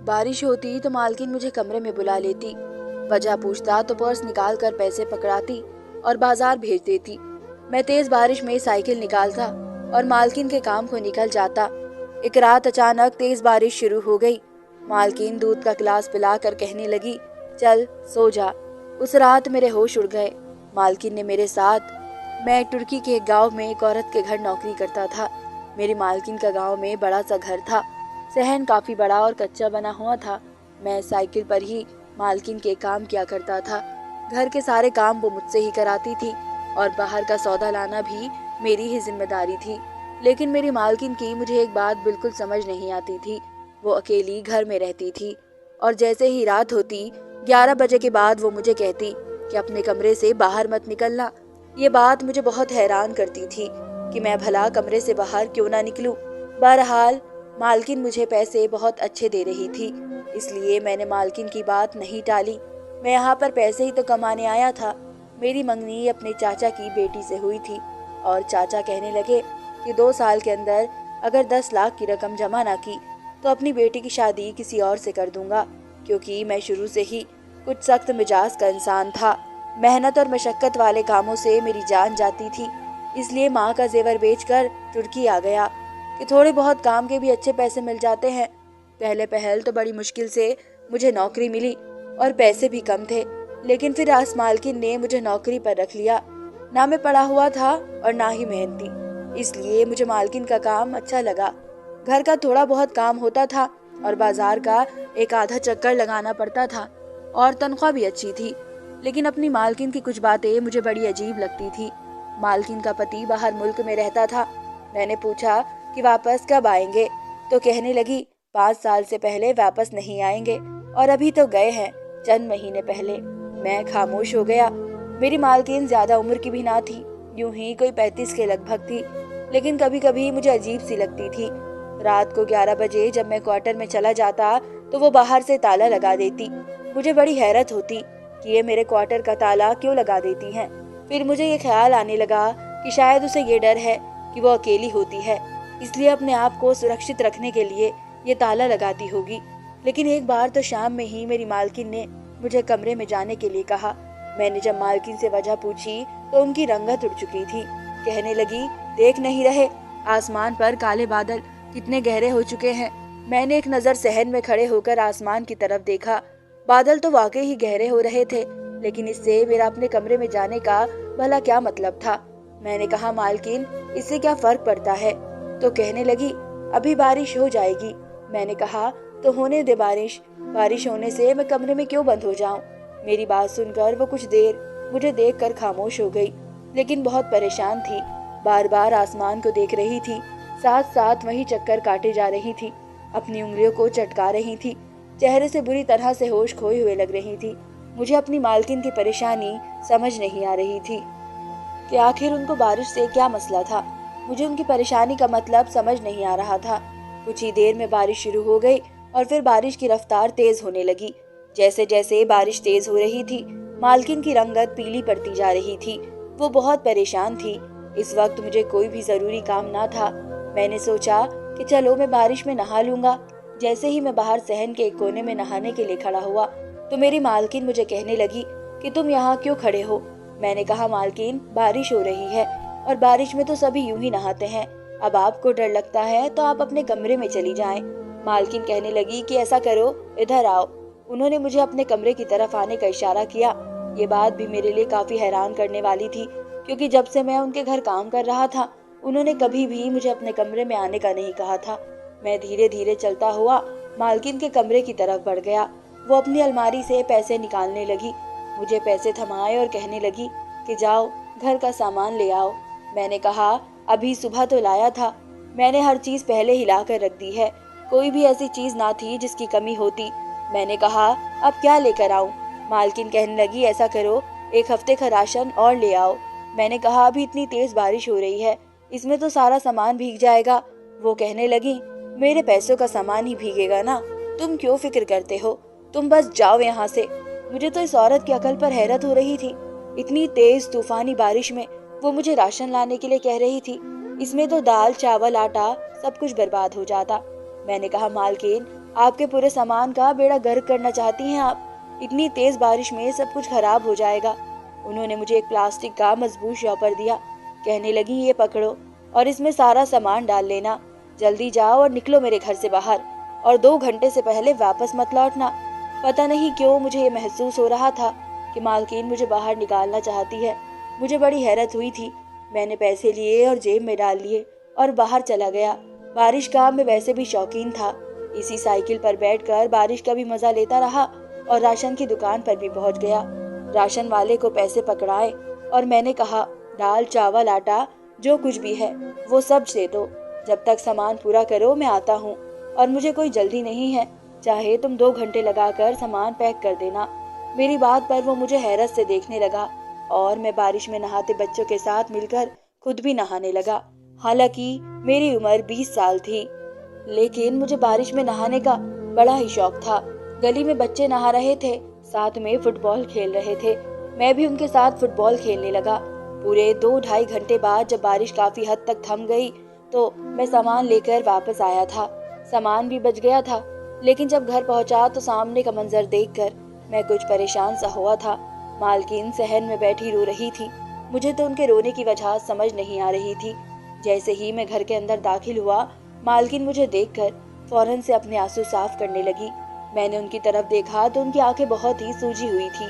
बारिश होती तो मालकिन मुझे कमरे में बुला लेती। वजह पूछता तो पर्स निकाल कर पैसे पकड़ाती और बाजार भेज देती। मैं तेज बारिश में साइकिल निकालता और मालकिन के काम को निकल जाता। एक रात अचानक तेज बारिश शुरू हो गई। मालकिन दूध का गिलास पिलाकर कहने लगी, चल सो जा। उस रात मेरे होश उड़ गए। मालकिन ने मेरे साथ मैं तुर्की के एक गाँव में एक औरत के घर नौकरी करता था। मेरी मालकिन का गाँव में बड़ा सा घर था। सहन काफी बड़ा और कच्चा बना हुआ था। मैं साइकिल पर ही मालकिन के काम किया करता था। घर के सारे काम वो मुझसे ही कराती थी और बाहर का सौदा लाना भी मेरी ही जिम्मेदारी थी। लेकिन मेरी मालकिन की मुझे एक बात बिल्कुल समझ नहीं आती थी। वो अकेली घर में रहती थी और जैसे ही रात होती 11 बजे के बाद वो मुझे कहती कि अपने कमरे से बाहर मत निकलना। ये बात मुझे बहुत हैरान करती थी कि मैं भला कमरे से बाहर क्यों ना निकलूं। बहरहाल मालकिन मुझे पैसे बहुत अच्छे दे रही थी, इसलिए मैंने मालकिन की बात नहीं टाली। मैं यहाँ पर पैसे ही तो कमाने आया था। मेरी मंगनी अपने चाचा की बेटी से हुई थी और चाचा कहने लगे कि 2 साल के अंदर अगर 10 लाख की रकम जमा ना की तो अपनी बेटी की शादी किसी और से कर दूंगा, क्योंकि मैं शुरू से ही कुछ सख्त मिजाज का इंसान था। मेहनत और मशक्कत वाले कामों से मेरी जान जाती थी, इसलिए माँ का जेवर बेचकर तुर्की आ गया कि थोड़े बहुत काम के भी अच्छे पैसे मिल जाते हैं। पहले पहल तो बड़ी मुश्किल से मुझे नौकरी मिली और पैसे भी कम थे, लेकिन फिर आस मालकिन ने मुझे नौकरी पर रख लिया। ना मैं पढ़ा हुआ था और ना ही मेहनती, इसलिए मुझे मालकिन का काम अच्छा लगा। घर का थोड़ा बहुत काम होता था और बाजार का एक आधा चक्कर लगाना पड़ता था और तनख्वाह भी अच्छी थी। लेकिन अपनी मालकिन की कुछ बातें मुझे बड़ी अजीब लगती थी। मालकिन का पति बाहर मुल्क में रहता था। मैंने पूछा कि वापस कब आएंगे, तो कहने लगी 5 साल से पहले वापस नहीं आएंगे और अभी तो गए हैं चंद महीने पहले। मैं खामोश हो गया। मेरी मालकिन ज्यादा उम्र की भी ना थी, यूं ही कोई 35 के लगभग थी, लेकिन कभी कभी मुझे अजीब सी लगती थी। रात को 11 बजे जब मैं क्वार्टर में चला जाता तो वो बाहर से ताला लगा देती। मुझे बड़ी हैरत होती कि ये मेरे क्वार्टर का ताला क्यों लगा देती हैं। फिर मुझे ये ख्याल आने लगा कि शायद उसे ये डर है कि वो अकेली होती है, इसलिए अपने आप को सुरक्षित रखने के लिए ये ताला लगाती होगी। लेकिन एक बार तो शाम में ही मेरी मालकिन ने मुझे कमरे में जाने के लिए कहा। मैंने जब मालकिन से वजह पूछी तो उनकी रंगत उड़ चुकी थी। कहने लगी, देख नहीं रहे आसमान पर काले बादल कितने गहरे हो चुके हैं। मैंने एक नज़र सहन में खड़े होकर आसमान की तरफ देखा। बादल तो वाकई ही गहरे हो रहे थे, लेकिन इससे मेरा अपने कमरे में जाने का भला क्या मतलब था। मैंने कहा, मालकिन इससे क्या फर्क पड़ता है? तो कहने लगी, अभी बारिश हो जाएगी। मैंने कहा, तो होने दे बारिश होने से मैं कमरे में क्यों बंद हो जाऊं? मेरी बात सुनकर वो कुछ देर मुझे देखकर खामोश हो गई, लेकिन बहुत परेशान थी। बार बार आसमान को देख रही थी, साथ साथ वही चक्कर काटे जा रही थी, अपनी उंगलियों को चटका रही थी, चेहरे से बुरी तरह से होश खोए हुए लग रही थी। मुझे अपनी मालकिन की परेशानी समझ नहीं आ रही थी कि आखिर उनको बारिश से क्या मसला था। मुझे उनकी परेशानी का मतलब समझ नहीं आ रहा था। कुछ ही देर में बारिश शुरू हो गई और फिर बारिश की रफ्तार तेज होने लगी। जैसे जैसे बारिश तेज हो रही थी, मालकिन की रंगत पीली पड़ती जा रही थी। वो बहुत परेशान थी। इस वक्त मुझे कोई भी जरूरी काम ना था। मैंने सोचा कि चलो मैं बारिश में नहा लूंगा। जैसे ही मैं बाहर सहन के एक कोने में नहाने के लिए खड़ा हुआ तो मेरी मालकिन मुझे कहने लगी कि तुम यहाँ क्यों खड़े हो? मैंने कहा, मालकिन बारिश हो रही है और बारिश में तो सभी यूं ही नहाते हैं। अब आपको डर लगता है तो आप अपने कमरे में चली जाएं। मालकिन कहने लगी कि ऐसा करो, इधर आओ। उन्होंने मुझे अपने कमरे की तरफ आने का इशारा किया। ये बात भी मेरे लिए काफी हैरान करने वाली थी, क्योंकि जब से मैं उनके घर काम कर रहा था उन्होंने कभी भी मुझे अपने कमरे में आने का नहीं कहा था। मैं धीरे धीरे चलता हुआ मालकिन के कमरे की तरफ बढ़ गया। वो अपनी अलमारी से पैसे निकालने लगी, मुझे पैसे थमाए और कहने लगी कि जाओ घर का सामान ले आओ। मैंने कहा, अभी सुबह तो लाया था, मैंने हर चीज पहले ही ला कर रख दी है, कोई भी ऐसी चीज ना थी जिसकी कमी होती। मैंने कहा, अब क्या लेकर आऊं? मालकिन कहने लगी, ऐसा करो 1 हफ्ते का राशन और ले आओ। मैंने कहा, अभी इतनी तेज बारिश हो रही है, इसमें तो सारा सामान भीग जाएगा। वो कहने लगी, मेरे पैसों का सामान ही भीगेगा ना, तुम क्यों फिक्र करते हो, तुम बस जाओ यहाँ से। मुझे तो इस औरत की अकल पर हैरत हो रही थी। इतनी तेज तूफानी बारिश में वो मुझे राशन लाने के लिए कह रही थी, इसमें तो दाल चावल आटा सब कुछ बर्बाद हो जाता। मैंने कहा, मालकिन आपके पूरे सामान का बेड़ा गर्क करना चाहती हैं आप। इतनी तेज बारिश में सब कुछ खराब हो जाएगा। उन्होंने मुझे एक प्लास्टिक का मजबूत शॉपर दिया। कहने लगी, ये पकड़ो और इसमें सारा सामान डाल लेना। जल्दी जाओ और निकलो मेरे घर से बाहर, और 2 घंटे से पहले वापस मत लौटना। पता नहीं क्यों मुझे ये महसूस हो रहा था कि मालकिन मुझे बाहर निकालना चाहती है। मुझे बड़ी हैरत हुई थी। मैंने पैसे लिए और जेब में डाल लिए और बाहर चला गया। बारिश का मैं वैसे भी शौकीन था। इसी साइकिल पर बैठकर बारिश का भी मजा लेता रहा और राशन की दुकान पर भी पहुंच गया। राशन वाले को पैसे पकड़ाए और मैंने कहा, दाल चावल आटा जो कुछ भी है वो सब दे दो। जब तक सामान पूरा करो मैं आता हूँ, और मुझे कोई जल्दी नहीं है। चाहे तुम 2 घंटे लगाकर सामान पैक कर देना। मेरी बात पर वो मुझे हैरत से देखने लगा और मैं बारिश में नहाते बच्चों के साथ मिलकर खुद भी नहाने लगा। हालांकि मेरी उम्र 20 साल थी, लेकिन मुझे बारिश में नहाने का बड़ा ही शौक था। गली में बच्चे नहा रहे थे, साथ में फुटबॉल खेल रहे थे। मैं भी उनके साथ फुटबॉल खेलने लगा। पूरे 2-2.5 घंटे बाद जब बारिश काफी हद तक थम गई तो मैं सामान लेकर वापस आया था। सामान भी बच गया था, लेकिन जब घर पहुंचा तो सामने का मंजर देखकर मैं कुछ परेशान सा हुआ था। मालकिन सहन में बैठी रो रही थी। मुझे तो उनके रोने की वजह समझ नहीं आ रही थी। जैसे ही मैं घर के अंदर दाखिल हुआ, मालकिन मुझे देखकर फौरन से अपने आंसू साफ करने लगी। मैंने उनकी तरफ देखा तो उनकी आंखें बहुत ही सूजी हुई थी,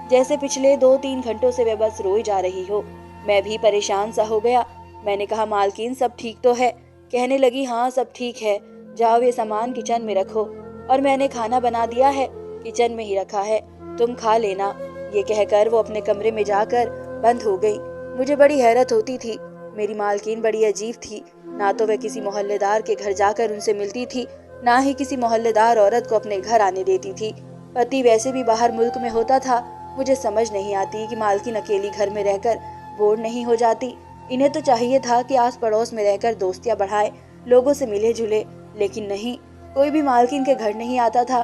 जैसे पिछले 2-3 घंटों से वे बस रोई जा रही हो। मैं भी परेशान सा हो गया। मैंने कहा, मालकिन सब ठीक तो है? कहने लगी, हाँ सब ठीक है, जाओ ये सामान किचन में रखो, और मैंने खाना बना दिया है, किचन में ही रखा है, तुम खा लेना। ये कहकर वो अपने कमरे में जाकर बंद हो गई। मुझे बड़ी हैरत होती थी। मेरी मालकिन बड़ी अजीब थी। ना तो वह किसी मोहल्लेदार के घर जाकर उनसे मिलती थी, ना ही किसी मोहल्लेदार औरत को अपने घर आने देती थी। पति वैसे भी बाहर मुल्क में होता था। मुझे समझ नहीं आती कि मालकिन अकेली घर में रहकर बोर नहीं हो जाती। इन्हें तो चाहिए था कि आस पड़ोस में रहकर दोस्तियां बढ़ाए, लोगों से मिले जुले, लेकिन नहीं, कोई भी मालकिन के घर नहीं आता था।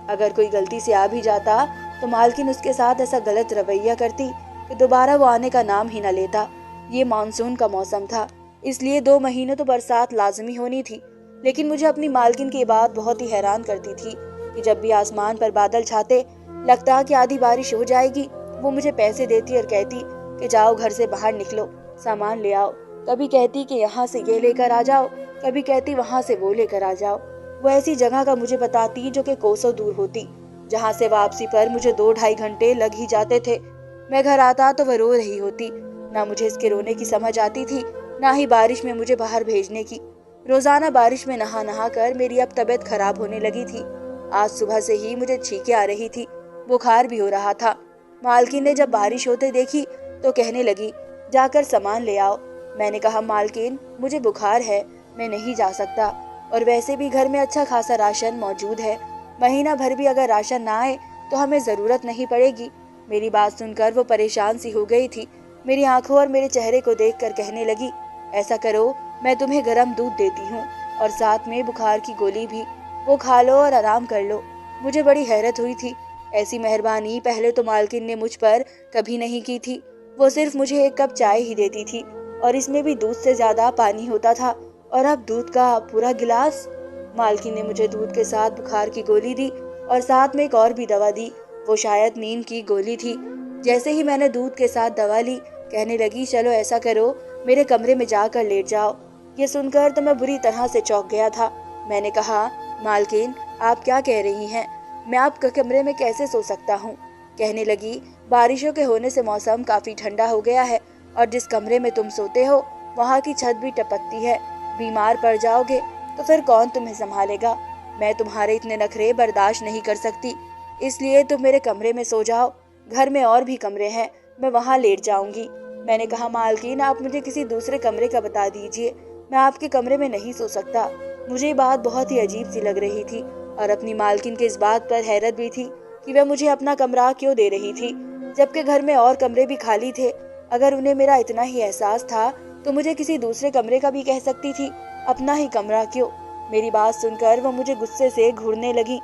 अगर कोई गलती से आ भी जाता तो मालकिन उसके साथ ऐसा गलत रवैया करती कि दोबारा वो आने का नाम ही न लेता। ये मानसून का मौसम था, इसलिए 2 महीने तो बरसात लाजमी होनी थी। लेकिन मुझे अपनी मालकिन की बात बहुत ही हैरान करती थी कि जब भी आसमान पर बादल छाते, लगता कि आधी बारिश हो जाएगी, वो मुझे पैसे देती और कहती कि जाओ घर से बाहर निकलो, सामान ले आओ। कभी कहती कि यहाँ से ये लेकर आ जाओ, कभी कहती वहां से वो लेकर आ जाओ। वो ऐसी जगह का मुझे बताती जो कि कोसों दूर होती, जहाँ से वापसी पर मुझे 2-2.5 घंटे लग ही जाते थे। मैं घर आता तो वह रो रही होती। ना मुझे इसके रोने की समझ आती थी, ना ही बारिश में मुझे बाहर भेजने की। रोजाना बारिश में नहा नहा कर मेरी अब तबीयत खराब होने लगी थी। आज सुबह से ही मुझे छींकें आ रही थी, बुखार भी हो रहा था। मालकिन ने जब बारिश होते देखी तो कहने लगी, जाकर सामान ले आओ। मैंने कहा, मालकिन मुझे बुखार है, मैं नहीं जा सकता, और वैसे भी घर में अच्छा खासा राशन मौजूद है। महीना भर भी अगर राशन ना आए तो हमें जरूरत नहीं पड़ेगी। मेरी बात सुनकर वो परेशान सी हो गई थी। मेरी आंखों और मेरे चेहरे को देखकर कहने लगी, ऐसा करो, मैं तुम्हें गर्म दूध देती हूँ और साथ में बुखार की गोली भी, वो खा लो और आराम कर लो। मुझे बड़ी हैरत हुई थी। ऐसी मेहरबानी पहले तो मालकिन ने मुझ पर कभी नहीं की थी। वो सिर्फ मुझे 1 कप चाय ही देती थी, और इसमें भी दूध से ज्यादा पानी होता था, और अब दूध का पूरा गिलास। मालकिन ने मुझे दूध के साथ बुखार की गोली दी और साथ में एक और भी दवा दी। वो शायद नींद की गोली थी। जैसे ही मैंने दूध के साथ दवा ली, कहने लगी, चलो ऐसा करो, मेरे कमरे में जाकर लेट जाओ। ये सुनकर तो मैं बुरी तरह से चौंक गया था। मैंने कहा, मालकिन आप क्या कह रही हैं? मैं आपके कमरे में कैसे सो सकता हूँ? कहने लगी, बारिशों के होने से मौसम काफी ठंडा हो गया है, और जिस कमरे में तुम सोते हो वहाँ की छत भी टपकती है। बीमार पड़ जाओगे तो फिर कौन तुम्हें संभालेगा? मैं तुम्हारे इतने नखरे बर्दाश्त नहीं कर सकती, इसलिए तुम मेरे कमरे में सो जाओ। घर में और भी कमरे हैं, मैं वहाँ लेट जाऊंगी। मैंने कहा, मालकिन आप मुझे किसी दूसरे कमरे का बता दीजिए, मैं आपके कमरे में नहीं सो सकता। मुझे ये बात बहुत ही अजीब सी लग रही थी, और अपनी मालकिन के इस बात पर हैरत भी थी कि वह मुझे अपना कमरा क्यों दे रही थी, जबकि घर में और कमरे भी खाली थे। अगर उन्हें मेरा इतना ही एहसास था तो मुझे किसी दूसरे कमरे का भी कह सकती थी, अपना ही कमरा क्यों? मेरी बात सुनकर वो मुझे गुस्से से घूरने लगी।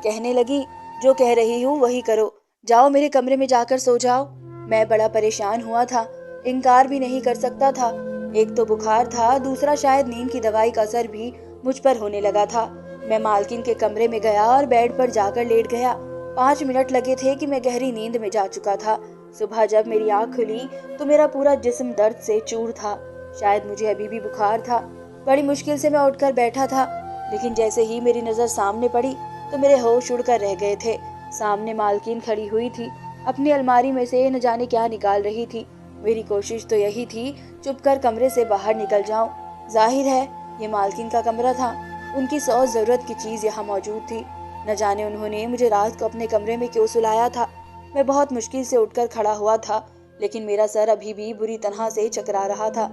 कहने लगी, जो कह रही हूँ वही करो, जाओ मेरे कमरे में जाकर सो जाओ। मैं बड़ा परेशान हुआ था, इनकार भी नहीं कर सकता था। एक तो बुखार था, दूसरा शायद नींद की दवाई का असर भी मुझ पर होने लगा था। मैं मालकिन के कमरे में गया और बेड पर जाकर लेट गया। 5 मिनट लगे थे कि मैं गहरी नींद में जा चुका था। सुबह जब मेरी आंख खुली तो मेरा पूरा जिस्म दर्द से चूर था। शायद मुझे अभी भी बुखार था। बड़ी मुश्किल से मैं उठकर बैठा था, लेकिन जैसे ही मेरी नजर सामने पड़ी तो मेरे होश उड़कर रह गए थे। सामने मालकिन खड़ी हुई थी, अपनी अलमारी में से न जाने क्या निकाल रही थी। मेरी कोशिश तो यही थी चुपकर कमरे से बाहर निकल जाऊं। जाहिर है ये मालकिन का कमरा था। उनकी 100 जरूरत की चीज यहाँ मौजूद थी। न जाने उन्होंने मुझे रात को अपने कमरे में क्यों सुलाया था। मैं बहुत मुश्किल से उठकर खड़ा हुआ था, लेकिन मेरा सर अभी भी बुरी तरह से चकरा रहा था।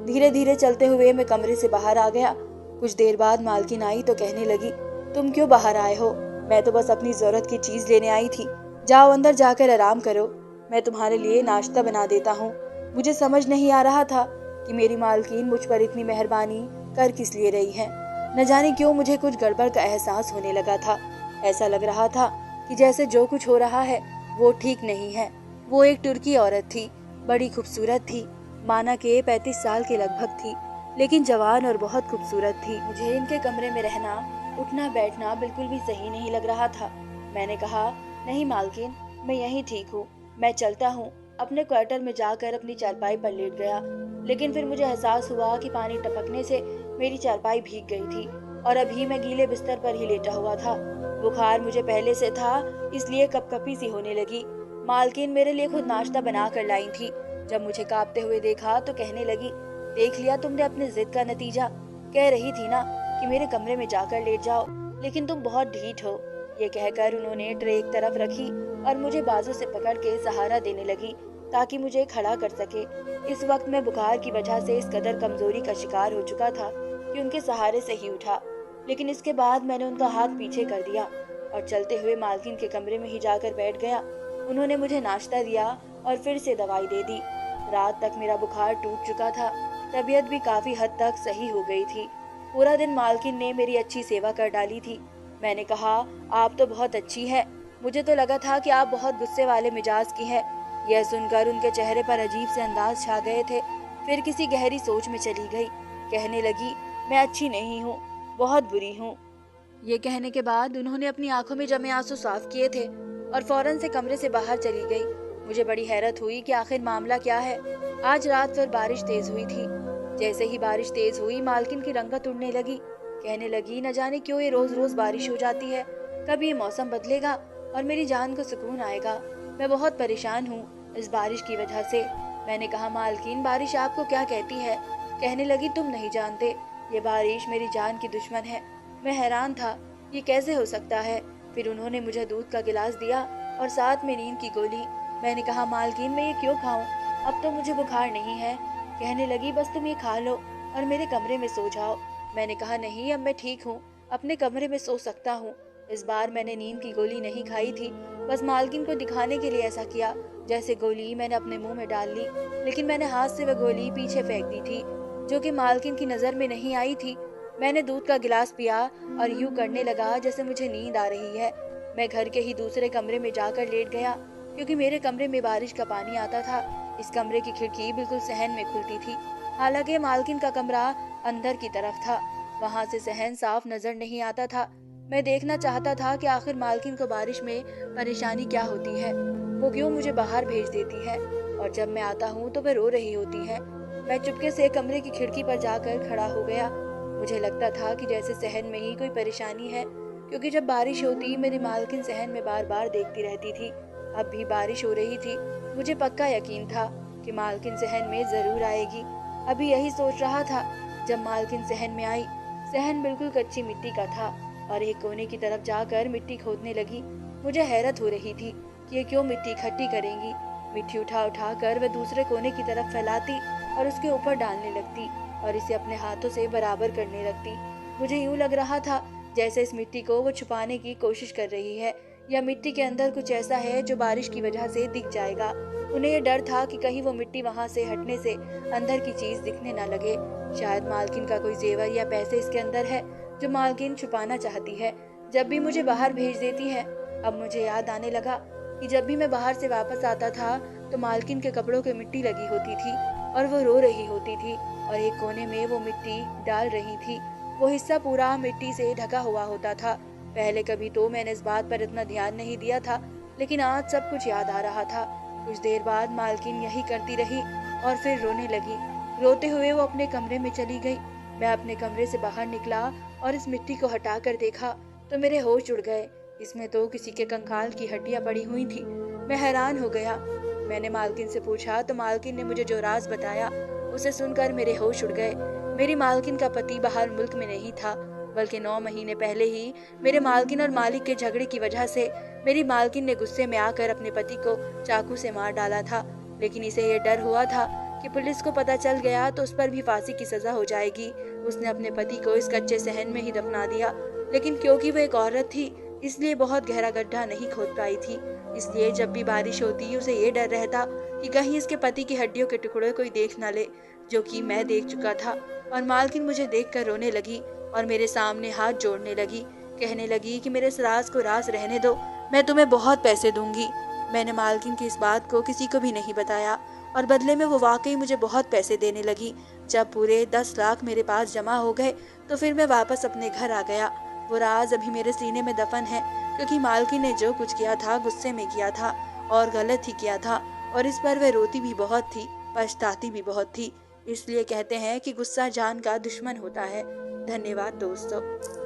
धीरे धीरे चलते हुए मैं कमरे से बाहर आ गया। कुछ देर बाद मालकिन आई तो कहने लगी, तुम क्यों बाहर आए हो? मैं तो बस अपनी जरूरत की चीज लेने आई थी। जाओ अंदर जाकर आराम करो, मैं तुम्हारे लिए नाश्ता बना देता हूँ। मुझे समझ नहीं आ रहा था कि मेरी मालकिन मुझ पर इतनी मेहरबानी कर किस लिए रही है। न जाने क्यों मुझे कुछ गड़बड़ का एहसास होने लगा था। ऐसा लग रहा था कि जैसे जो कुछ हो रहा है वो ठीक नहीं है। वो एक तुर्की औरत थी, बड़ी खूबसूरत थी, माना के 35 साल के लगभग थी, लेकिन जवान और बहुत खूबसूरत थी। मुझे इनके कमरे में रहना, उठना बैठना बिल्कुल भी सही नहीं लग रहा था। मैंने कहा, नहीं मालकिन, मैं यहीं ठीक हूँ, मैं चलता हूँ। अपने क्वार्टर में जाकर अपनी चारपाई पर लेट गया, लेकिन फिर मुझे एहसास हुआ कि पानी टपकने से मेरी चारपाई भीग गई थी और अभी मैं गीले बिस्तर पर ही लेटा हुआ था। बुखार मुझे पहले से था, इसलिए कपकपी सी होने लगी। मालकिन मेरे लिए खुद नाश्ता बना कर लाई थी। जब मुझे कांपते हुए देखा तो कहने लगी, देख लिया तुमने अपने जिद का नतीजा। कह रही थी ना कि मेरे कमरे में जाकर लेट जाओ, लेकिन तुम बहुत ढीठ हो। ये कहकर उन्होंने ट्रे एक तरफ रखी और मुझे बाजू से पकड़ के सहारा देने लगी ताकि मुझे खड़ा कर सके। इस वक्त मैं बुखार की वजह से इस कदर कमजोरी का शिकार हो चुका था कि उनके सहारे से ही उठा, लेकिन इसके बाद मैंने उनका हाथ पीछे कर दिया और चलते हुए मालकिन के कमरे में ही जाकर बैठ गया। उन्होंने मुझे नाश्ता दिया और फिर से दवाई दे दी। रात तक मेरा बुखार टूट चुका था, तबीयत भी काफी हद तक सही हो गई थी। पूरा दिन मालकिन ने मेरी अच्छी सेवा कर डाली थी। मैंने कहा, आप तो बहुत अच्छी है, मुझे तो लगा था कि आप बहुत गुस्से वाले मिजाज की है। यह सुनकर उनके चेहरे पर अजीब से अंदाज छा गए थे। फिर किसी गहरी सोच में चली गई। कहने लगी, मैं अच्छी नहीं हूँ, बहुत बुरी हूँ। ये कहने के बाद उन्होंने अपनी आंखों में जमे आंसू साफ किए थे और फौरन से कमरे से बाहर चली गई। मुझे बड़ी हैरत हुई कि आखिर मामला क्या है। आज रात फिर बारिश तेज हुई थी। जैसे ही बारिश तेज हुई मालकिन की रंगत उड़ने लगी। कहने लगी, न जाने क्यों ये रोज रोज बारिश हो जाती है, कभी ये मौसम बदलेगा और मेरी जान को सुकून आएगा। मैं बहुत परेशान हूँ इस बारिश की वजह से। मैंने कहा, मालकिन बारिश आपको क्या कहती है? कहने लगी, तुम नहीं जानते, ये बारिश मेरी जान की दुश्मन है। मैं हैरान था, ये कैसे हो सकता है। फिर उन्होंने मुझे दूध का गिलास दिया और साथ में नींद की गोली। मैंने कहा, मालकिन मैं ये क्यों खाऊं, अब तो मुझे बुखार नहीं है। कहने लगी, बस तुम ये खा लो और मेरे कमरे में सो जाओ। मैंने कहा, नहीं, अब मैं ठीक हूँ, अपने कमरे में सो सकता हूँ। इस बार मैंने नींद की गोली नहीं खाई थी, बस मालकिन को दिखाने के लिए ऐसा किया जैसे गोली मैंने अपने मुंह में डाल ली, लेकिन मैंने हाथ से वह गोली पीछे फेंक दी थी, जो कि मालकिन की नजर में नहीं आई थी। मैंने दूध का गिलास पिया और यूं करने लगा जैसे मुझे नींद आ रही है। मैं घर के ही दूसरे कमरे में जाकर लेट गया, क्योंकि मेरे कमरे में बारिश का पानी आता था। इस कमरे की खिड़की बिल्कुल सहन में खुलती थी। हालांकि मालकिन का कमरा अंदर की तरफ था, वहां से सहन साफ नजर नहीं आता था। मैं देखना चाहता था कि आखिर मालकिन को बारिश में परेशानी क्या होती है, वो क्यों मुझे बाहर भेज देती है, और जब मैं आता हूँ तो वह रो रही होती है। मैं चुपके से कमरे की खिड़की पर जाकर खड़ा हो गया। मुझे लगता था कि जैसे सहन में ही कोई परेशानी है, क्योंकि जब बारिश होती मेरी मालकिन सहन में बार बार देखती रहती थी। अब भी बारिश हो रही थी। मुझे पक्का यकीन था कि मालकिन सहन में जरूर आएगी। अभी यही सोच रहा था जब मालकिन सहन में आई। सहन बिल्कुल कच्ची मिट्टी का था और एक कोने की तरफ जाकर मिट्टी खोदने लगी। मुझे हैरत हो रही थी कि ये क्यों मिट्टी इकट्ठी करेंगी। मिट्टी उठा उठा कर वह दूसरे कोने की तरफ फैलाती और उसके ऊपर डालने लगती और इसे अपने हाथों से बराबर करने लगती। मुझे यूं लग रहा था जैसे इस मिट्टी को वो छुपाने की कोशिश कर रही है, या मिट्टी के अंदर कुछ ऐसा है जो बारिश की वजह से दिख जाएगा। उन्हें ये डर था कि कहीं वो मिट्टी वहां से हटने से अंदर की चीज दिखने न लगे। शायद मालकिन का कोई जेवर या पैसे इसके अंदर है जो मालकिन छुपाना चाहती है। जब भी मुझे बाहर भेज देती है। अब मुझे याद आने लगा कि जब भी मैं बाहर से वापस आता था तो मालकिन के कपड़ों के मिट्टी लगी होती थी और वो रो रही होती थी और एक कोने में वो मिट्टी डाल रही थी। वो हिस्सा पूरा मिट्टी से ढका हुआ होता था। पहले कभी तो मैंने इस बात पर इतना ध्यान नहीं दिया था, लेकिन आज सब कुछ याद आ रहा था। कुछ देर बाद मालकिन यही करती रही और फिर रोने लगी। रोते हुए वो अपने कमरे में चली गई। मैं अपने कमरे से बाहर निकला और इस मिट्टी को हटाकर देखा तो मेरे होश उड़ गए। इसमें तो किसी के कंकाल की हड्डियां पड़ी हुई थी। मैं हैरान हो गया। मैंने मालकिन से पूछा तो मालकिन ने मुझे जो राज बताया उसे सुनकर मेरे होश उड़ गए। मेरी मालकिन का पति बाहर मुल्क में नहीं था, बल्कि 9 महीने पहले ही मेरे मालकिन और मालिक के झगड़े की वजह से मेरी मालकिन ने गुस्से में आकर अपने पति को चाकू से मार डाला था। लेकिन इसे ये डर हुआ था कि पुलिस को पता चल गया तो उस पर भी फांसी की सजा हो जाएगी। उसने अपने पति को इस कच्चे सहन में ही दफना दिया, लेकिन क्योंकि वो एक औरत थी इसलिए बहुत गहरा गड्ढा नहीं खोद पाई थी। इसलिए जब भी बारिश होती उसे ये डर रहता कि कहीं इसके पति की हड्डियों के टुकड़े कोई देख ना ले, जो कि मैं देख चुका था। और मालकिन मुझे देखकर रोने लगी और मेरे सामने हाथ जोड़ने लगी। कहने लगी कि मेरे इस राज को राज रहने दो, मैं तुम्हें बहुत पैसे दूंगी। मैंने मालकिन की इस बात को किसी को भी नहीं बताया और बदले में वो वाकई मुझे बहुत पैसे देने लगी। जब पूरे 10 लाख मेरे पास जमा हो गए तो फिर मैं वापस अपने घर आ गया। वो राज अभी मेरे सीने में दफन है, क्योंकि मालकिन ने जो कुछ किया था गुस्से में किया था और गलत ही किया था। और इस पर वह रोती भी बहुत थी, पछताती भी बहुत थी। इसलिए कहते हैं कि गुस्सा जान का दुश्मन होता है। धन्यवाद दोस्तों।